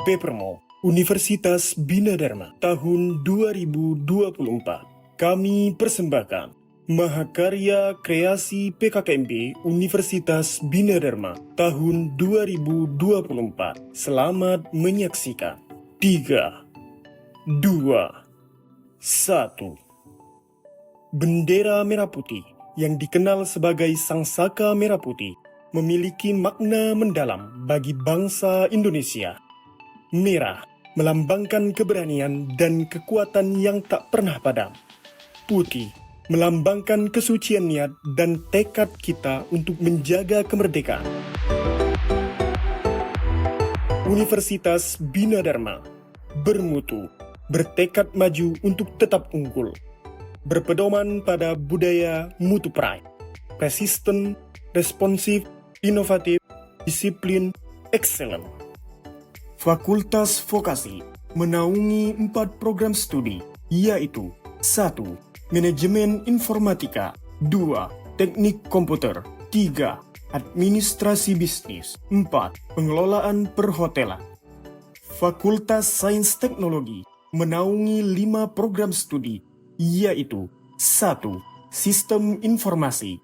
Pepermo, Universitas Bina Dharma, tahun 2024. Kami persembahkan Mahakarya Kreasi PKKMB Universitas Bina Dharma, tahun 2024. Selamat menyaksikan. 3, 2, 1. Bendera merah putih yang dikenal sebagai Sang Saka Merah Putih memiliki makna mendalam bagi bangsa Indonesia. Merah melambangkan keberanian dan kekuatan yang tak pernah padam. Putih melambangkan kesucian niat dan tekad kita untuk menjaga kemerdekaan. Universitas Bina Dharma bermutu, bertekad maju untuk tetap unggul, berpedoman pada budaya mutu pride, persisten, responsif, inovatif, disiplin, excellent. Fakultas Vokasi menaungi 4 program studi, yaitu 1. Manajemen Informatika, 2. Teknik Komputer, 3. Administrasi Bisnis, 4. Pengelolaan Perhotelan. Fakultas Sains Teknologi menaungi 5 program studi, yaitu 1. Sistem Informasi,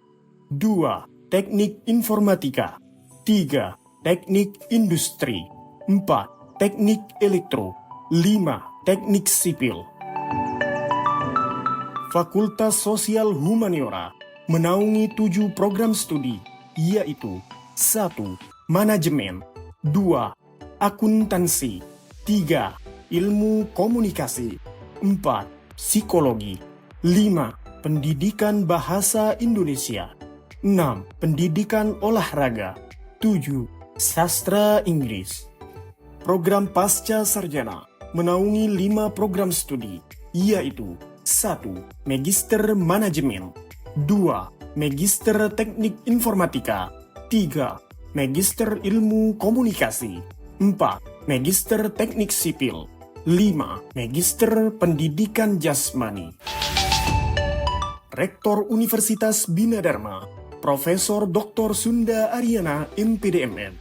2. Teknik Informatika, 3. Teknik Industri, 4. Teknik Elektro, 5. Teknik Sipil. Fakultas Sosial Humaniora menaungi 7 program studi, yaitu 1. Manajemen, 2. Akuntansi, 3. Ilmu Komunikasi, 4. Psikologi, 5. Pendidikan Bahasa Indonesia, 6. Pendidikan Olahraga, 7. Sastra Inggris. Program Pasca Sarjana menaungi 5 program studi, yaitu 1. Magister Manajemen, 2. Magister Teknik Informatika, 3. Magister Ilmu Komunikasi, 4. Magister Teknik Sipil, 5. Magister Pendidikan Jasmani. Rektor Universitas Bina Dharma, Profesor Dr. Sunda Aryana MPDMN,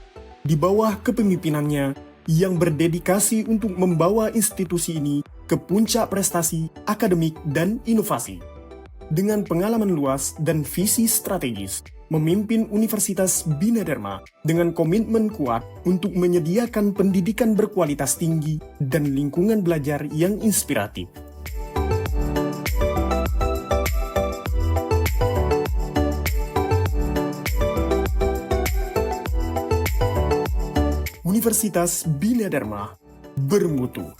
di bawah kepemimpinannya yang berdedikasi untuk membawa institusi ini ke puncak prestasi akademik dan inovasi. Dengan pengalaman luas dan visi strategis, memimpin Universitas Bina Dharma dengan komitmen kuat untuk menyediakan pendidikan berkualitas tinggi dan lingkungan belajar yang inspiratif. Universitas Bina Dharma bermutu.